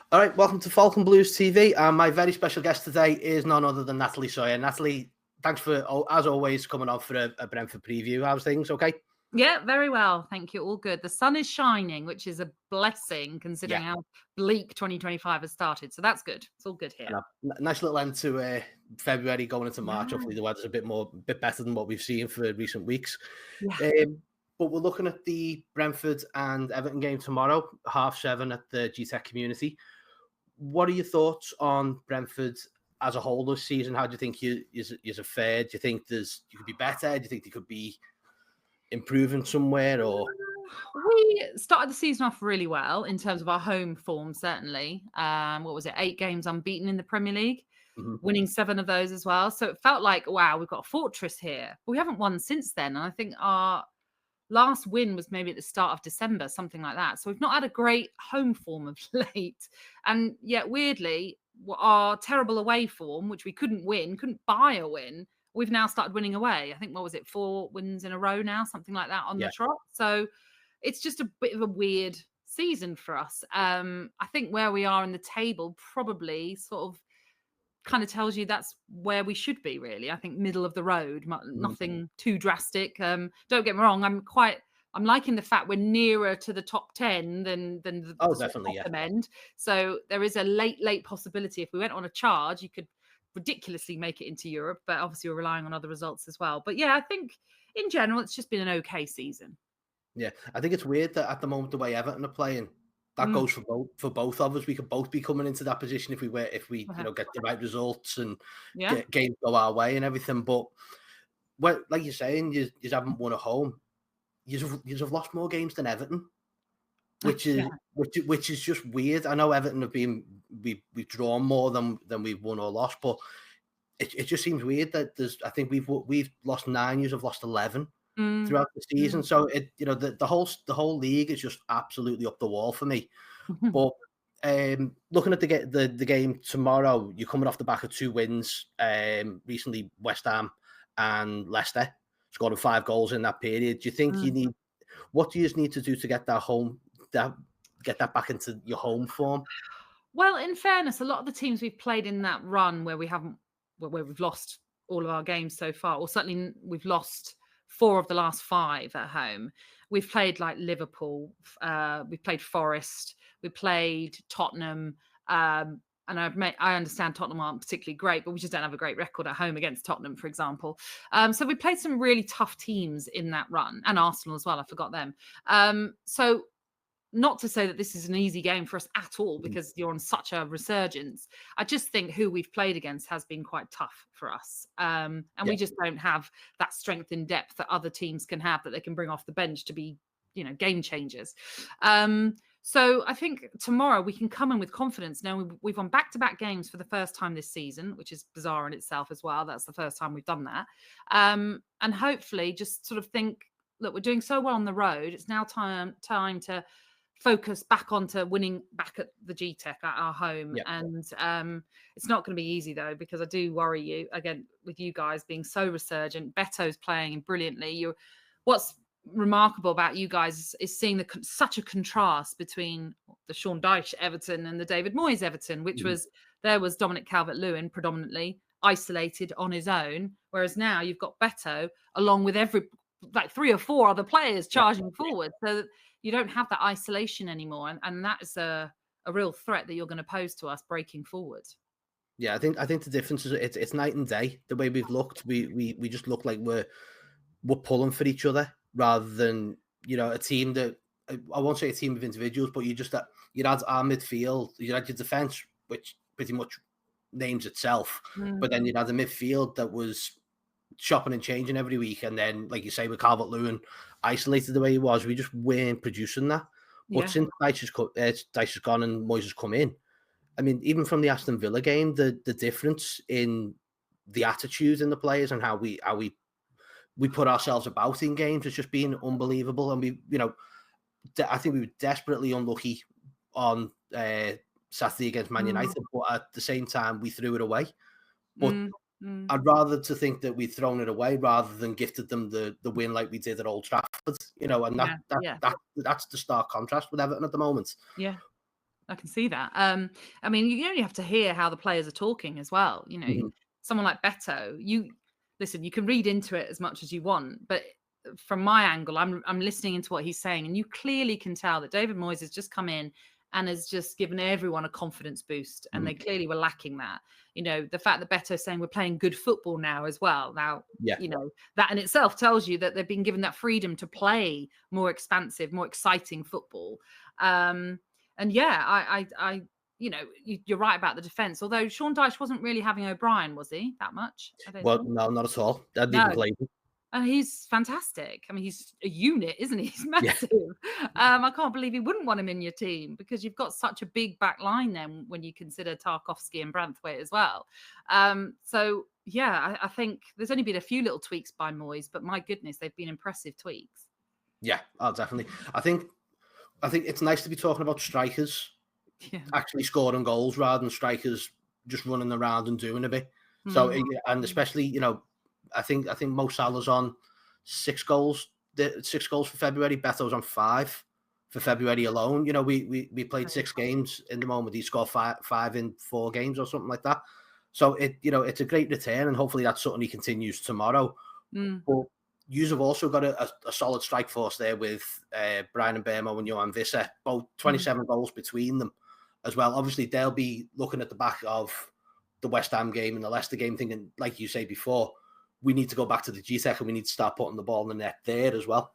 All right, welcome to Falcon Blues TV. And my very special guest today is none other than Natalie Sawyer. Natalie, thanks for, as always, coming on for a Brentford preview. How's things? Okay? Yeah, very well. Thank you. All good. The sun is shining, which is a blessing considering how bleak 2025 has started. So that's good. It's all good here. Nice little end to February going into March. Hopefully the weather's a bit better than what we've seen for recent weeks. Yeah. But we're looking at the Brentford and Everton game tomorrow, 7:30 at the GTEC Community. What are your thoughts on Brentford as a whole this season? How do you think you're fared? Do you think you could be better? Do you think they could be improving somewhere? Or we started the season off really well in terms of our home form, certainly. What was it? 8 games unbeaten in the Premier League, winning 7 of those as well. So it felt like, wow, we've got a fortress here. But we haven't won since then. And I think our last win was maybe at the start of December, something like that. So we've not had a great home form of late. And yet, weirdly, our terrible away form, which we couldn't buy a win, we've now started winning away. I think, 4 wins in a row now, something like that on the trot. So it's just a bit of a weird season for us. I think where we are in the table probably sort of kind of tells you that's where we should be, really. I think middle of the road, nothing too drastic. Don't get me wrong, I'm liking the fact we're nearer to the top 10 than the definitely, bottom end. So there is a late possibility. If we went on a charge, you could ridiculously make it into Europe, but obviously we're relying on other results as well. But yeah, I think in general it's just been an okay season. Yeah, I think it's weird that at the moment the way Everton are playing, that goes for both of us. We could both be coming into that position if we get the right results and get games go our way and everything. But like you're saying, you haven't won at home. You've lost more games than Everton, which is just weird. I know Everton we've drawn more than we've won or lost, but it just seems weird that I think we've lost 9, you've lost 11 throughout the season. So the whole league is just absolutely up the wall for me. But looking at the game tomorrow, you're coming off the back of 2 wins recently, West Ham and Leicester, scoring 5 goals in that period. Do you think what do you need to do to get get that back into your home form? Well, in fairness, a lot of the teams we've played in that run where we've lost all of our games so far, or certainly we've lost 4 of the last 5 at home. We've played like Liverpool, we played Forest, we played Tottenham, and I understand Tottenham aren't particularly great, but we just don't have a great record at home against Tottenham, for example. So we played some really tough teams in that run, and Arsenal as well. I forgot them. So not to say that this is an easy game for us at all, because you're on such a resurgence. I just think who we've played against has been quite tough for us. And we just don't have that strength in depth that other teams can have, that they can bring off the bench to be, game changers. So I think tomorrow we can come in with confidence. Now we've won back-to-back games for the first time this season, which is bizarre in itself as well. That's the first time we've done that. And hopefully just sort of think, look, we're doing so well on the road. It's now time to focus back onto winning back at the GTEC at our home. And it's not going to be easy, though, because I do worry you, again, with you guys being so resurgent. Beto's playing brilliantly. What's remarkable about you guys is seeing such a contrast between the Sean Dyche Everton and the David Moyes Everton, which there was Dominic Calvert-Lewin predominantly isolated on his own, whereas now you've got Beto along with 3 or 4 other players charging forward. So you don't have that isolation anymore, and that is a real threat that you're going to pose to us breaking forward. Yeah, I think the difference is it's night and day. The way we've looked, we just look like we're pulling for each other rather than a team that, I won't say a team of individuals, but you had our midfield, you had your defense, which pretty much names itself, but then you had a midfield that was chopping and changing every week, and then, like you say, with Calvert-Lewin isolated the way he was, we just weren't producing that. But since Dyche has gone and Moyes has come in, I mean, even from the Aston Villa game, the difference in the attitude in the players and how we put ourselves about in games has just been unbelievable. And I think we were desperately unlucky on Saturday against Man United, but at the same time we threw it away. But I'd rather to think that we'd thrown it away rather than gifted them the win like we did at Old Trafford, and that's the stark contrast with Everton at the moment. Yeah. I can see that. I mean, you only have to hear how the players are talking as well. You know, Mhm. someone like Beto, you listen, you can read into it as much as you want, but from my angle, I'm listening into what he's saying, and you clearly can tell that David Moyes has just come in and has just given everyone a confidence boost, and they clearly were lacking that. You know, the fact that Beto's saying we're playing good football now as well. Now, Yeah. you know, that in itself tells you that they've been given that freedom to play more expansive, more exciting football. And yeah, you know, you're right about the defence. Although Sean Dyche wasn't really having O'Brien, was he, that much? I don't Well, think. no, not at all. I didn't No, even play him. he's fantastic. I mean, he's a unit, isn't he? He's Yeah. massive. I can't believe you wouldn't want him in your team, because you've got such a big back line then when you consider Tarkowski and Branthwaite as well. So yeah, I think there's only been a few little tweaks by Moyes, but my goodness, they've been impressive tweaks. Yeah, oh, definitely. I think it's nice to be talking about strikers Yeah. actually scoring goals rather than strikers just running around and doing a bit. So, and especially, you know, I think Mo Salah's on 6 goals. 6 goals for February. Beto's on 5 for February alone. You know, we played 6 games in the moment. He scored 5 in 4 games or something like that. So it's a great return, and hopefully that's something he continues tomorrow. But you have also got a solid strike force there with Brian Mbeumo and Johan Visser, both 27 goals between them as well. Obviously, they'll be looking at the back of the West Ham game and the Leicester game thinking, like you say before, we need to go back to the GTEC and we need to start putting the ball in the net there as well.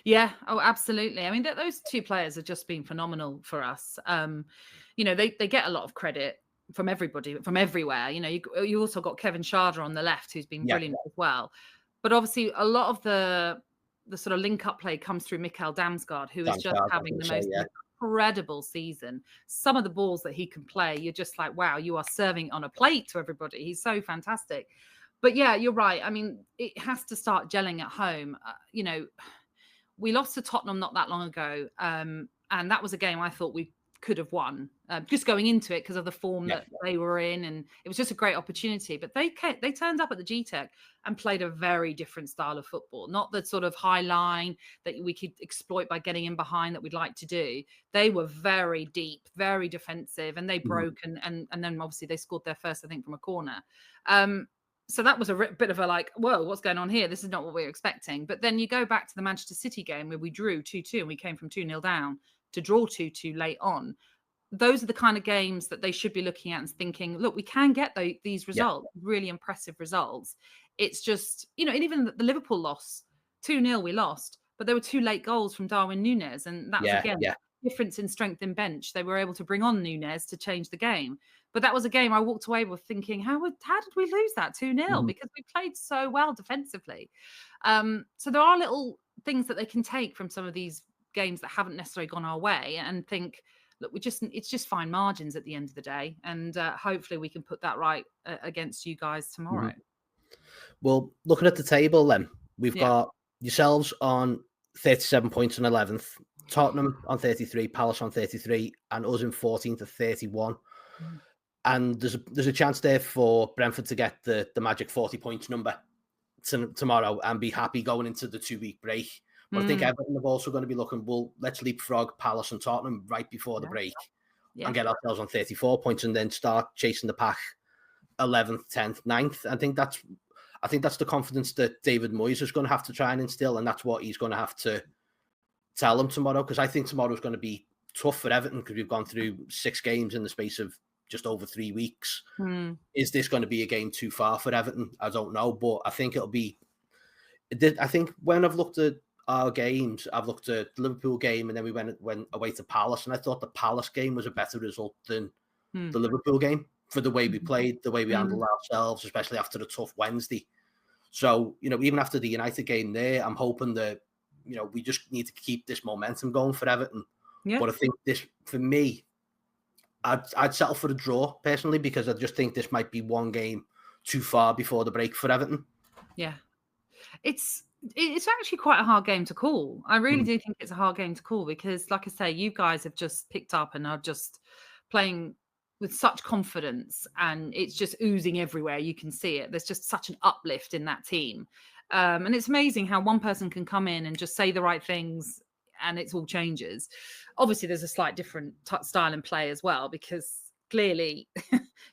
Yeah, oh, absolutely. I mean, those 2 players have just been phenomenal for us. You know, they get a lot of credit from everybody, from everywhere. You know, you also got Kevin Schade on the left, who's been brilliant as well. But obviously, a lot of the sort of link-up play comes through Mikkel Damsgaard, who is just having the most incredible season. Some of the balls that he can play, you're just like, wow, you are serving on a plate to everybody. He's so fantastic. But yeah, you're right. I mean, it has to start gelling at home. You know, we lost to Tottenham not that long ago, and that was a game I thought we could have won, just going into it because of the form that they were in, and it was just a great opportunity. But they turned up at the GTEC and played a very different style of football, not the sort of high line that we could exploit by getting in behind that we'd like to do. They were very deep, very defensive, and they broke, and then obviously they scored their first, I think, from a corner. So that was a bit of a like, whoa, what's going on here? This is not what we were expecting. But then you go back to the Manchester City game where we drew 2-2 and we came from 2-0 down to draw 2-2 late on. Those are the kind of games that they should be looking at and thinking, look, we can get these results, really impressive results. It's just, you know, and even the Liverpool loss, 2-0 we lost, but there were 2 late goals from Darwin Núñez. And that was, again, difference in strength in bench. They were able to bring on Núñez to change the game. But that was a game I walked away with thinking, how did we lose that 2-0? Because we played so well defensively. So there are little things that they can take from some of these games that haven't necessarily gone our way and think, look, it's just fine margins at the end of the day. And hopefully we can put that right against you guys tomorrow. Well, looking at the table then, we've got yourselves on 37 points in 11th, Tottenham on 33, Palace on 33, and us in 14th to 31. And there's a chance there for Brentford to get the magic 40 points number tomorrow and be happy going into the 2-week break. But I think Everton are also going to be looking, well, let's leapfrog Palace and Tottenham right before the break and get ourselves on 34 points and then start chasing the pack 11th, 10th, 9th. I think that's the confidence that David Moyes is going to have to try and instill, and that's what he's going to have to tell them tomorrow, because I think tomorrow is going to be tough for Everton because we've gone through 6 games in the space of just over 3 weeks. Is this going to be a game too far for Everton? I don't know, but I think it'll be. I think when I've looked at our games, I've looked at the Liverpool game, and then we went away to Palace, and I thought the Palace game was a better result than the Liverpool game for the way we played, the way we handled ourselves, especially after the tough Wednesday. So, you know, even after the United game there, I'm hoping that, you know, we just need to keep this momentum going for Everton. But I think this, for me, I'd settle for a draw personally, because I just think this might be one game too far before the break for Everton. Yeah, it's actually quite a hard game to call. I really do think it's a hard game to call because, like I say, you guys have just picked up and are just playing with such confidence, and it's just oozing everywhere. You can see it. There's just such an uplift in that team. And it's amazing how one person can come in and just say the right things and it's all changes. Obviously, there's a slight different style in play as well, because clearly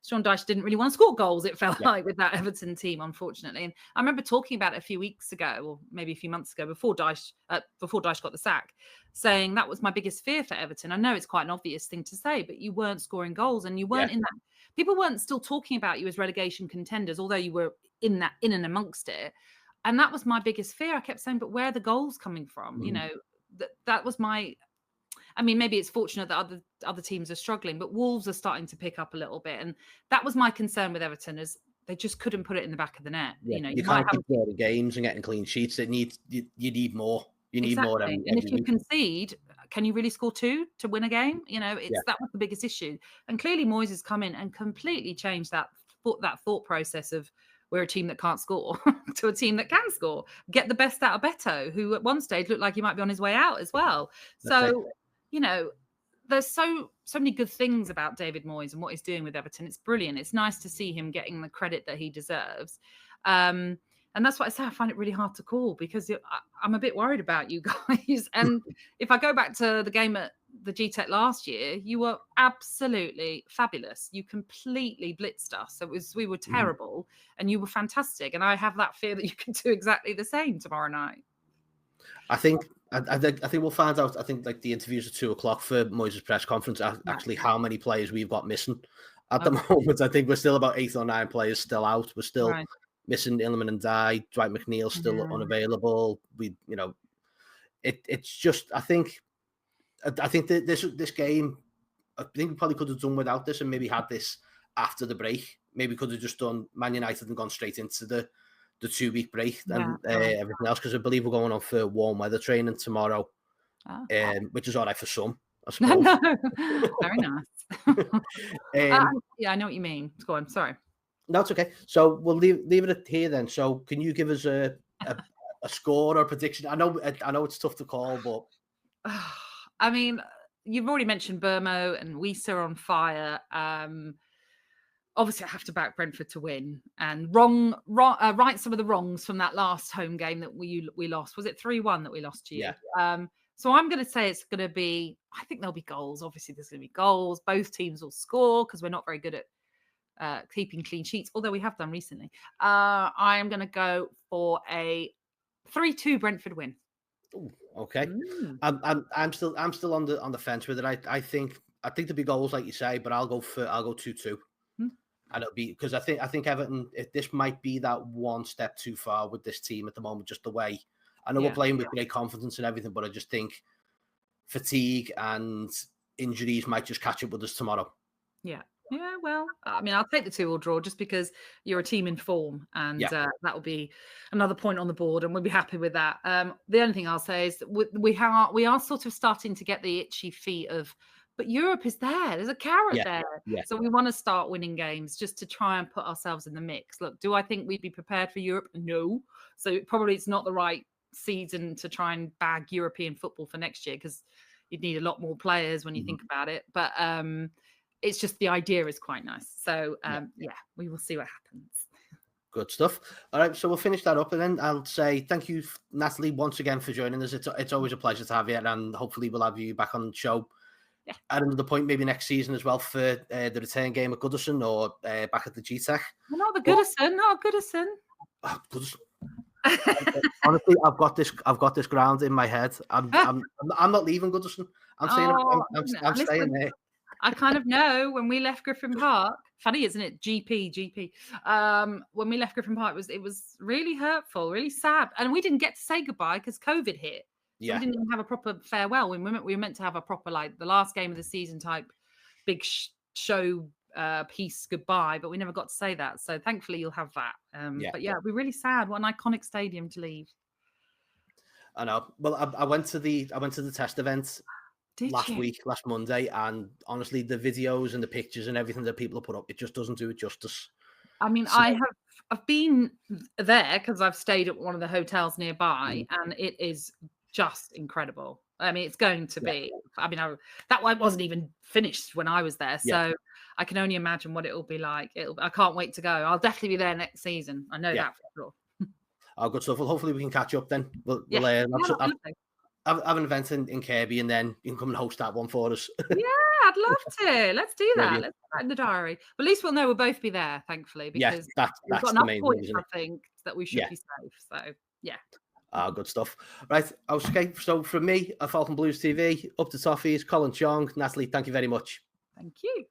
Sean Dyche didn't really want to score goals, it felt like, with that Everton team, unfortunately. And I remember talking about it a few weeks ago, or maybe a few months ago, before Dyche got the sack, saying that was my biggest fear for Everton. I know it's quite an obvious thing to say, but you weren't scoring goals, and you weren't in that. People weren't still talking about you as relegation contenders, although you were in and amongst it. And that was my biggest fear. I kept saying, but where are the goals coming from? You know, that was my... I mean, maybe it's fortunate that other teams are struggling, but Wolves are starting to pick up a little bit. And that was my concern with Everton, is they just couldn't put it in the back of the net. Yeah. You know, you can't keep the games and getting clean sheets. You need more. You need more. And if you concede, can you really score 2 to win a game? You know, that was the biggest issue. And clearly Moyes has come in and completely changed that thought process of, we're a team that can't score, to a team that can score. Get the best out of Beto, who at one stage looked like he might be on his way out as well. So, you know, there's so many good things about David Moyes and what he's doing with Everton. It's brilliant. It's nice to see him getting the credit that he deserves. And that's what I say. I find it really hard to call, because I'm a bit worried about you guys. And if I go back to the game at the G-Tech last year, you were absolutely fabulous. You completely blitzed us. We were terrible, and you were fantastic. And I have that fear that you can do exactly the same tomorrow night. I think we'll find out. I think like the interviews at 2:00 for Moyes' press conference. Actually, how many players we've got missing at the moment? I think we're still about 8 or 9 players still out. We're still missing Ilman and Dye. Dwight McNeil still unavailable. It's just, I think that this game, I think we probably could have done without this, and maybe had this after the break. Maybe could have just done Man United and gone straight into the 2-week break and everything else, because I believe we're going on for warm weather training tomorrow, which is all right for some, I suppose. No. Very nice. Yeah, I know what you mean. Go on, sorry. No, it's okay. So we'll leave it here then. So can you give us a score or prediction? I know it's tough to call, but I mean, you've already mentioned Burmo and Wisa are on fire. Obviously, I have to back Brentford to win, and right some of the wrongs from that last home game that we lost. Was it 3-1 that we lost to you? Yeah. So I'm going to say it's going to be, I think there'll be goals. Obviously, there's going to be goals. Both teams will score, because we're not very good at keeping clean sheets, although we have done recently. I am going to go for a 3-2 Brentford win. Ooh, okay. I'm still on the fence with it. I think there'll be goals, like you say, but I'll go 2-2. And it'll be, because I think Everton, this might be that one step too far with this team at the moment, just the way. I know we're playing with great confidence and everything, but I just think fatigue and injuries might just catch up with us tomorrow. Yeah, well, I mean, I'll take the 2-2 draw, just because you're a team in form, and that will be another point on the board, and we'll be happy with that. The only thing I'll say is that we are sort of starting to get the itchy feet of, but Europe is there. There's a carrot there. Yeah. So we want to start winning games just to try and put ourselves in the mix. Look, do I think we'd be prepared for Europe? No. So probably it's not the right season to try and bag European football for next year, because you'd need a lot more players when you think about it. But it's just, the idea is quite nice. So we will see what happens. Good stuff. All right, so we'll finish that up, and then I'll say thank you, Natalie, once again for joining us. It's always a pleasure to have you, and hopefully we'll have you back on the show at another point, maybe next season as well, for the return game at Goodison, or back at the G-Tech. Not the Goodison, not Goodison. Oh, Goodison. Honestly, I've got this ground in my head. I'm not leaving Goodison. I'm staying there. I kind of know, when we left Griffin Park, funny, isn't it? GP. When we left Griffin Park, it was really hurtful, really sad. And we didn't get to say goodbye because COVID hit. So we didn't even have a proper farewell. We were meant to have a proper, like, the last game of the season type big show piece goodbye, but we never got to say that. So thankfully you'll have that. But yeah, it'll be really sad. What an iconic stadium to leave. I know. Well, I went to the test event last Monday, and honestly, the videos and the pictures and everything that people have put up, it just doesn't do it justice. I mean, so, I've been there because I've stayed at one of the hotels nearby, and it is just incredible. I mean, it's going to be. I mean, that one wasn't even finished when I was there, so I can only imagine what it will be like. I can't wait to go. I'll definitely be there next season. I know that for sure. Oh, good stuff. Well, hopefully we can catch up then. have an event in Kirby, and then you can come and host that one for us. Yeah, I'd love to. Let's do that. Brilliant. Let's put that in the diary. But at least we'll know we'll both be there, thankfully, Yeah, because that's we've got the enough main thing, points, isn't I it? think, that we should Yeah. be safe. So, yeah. Good stuff. Right. Okay. So from me, at Falcon Blues TV, up to Toffees, Colin Chong, Natalie, thank you very much. Thank you.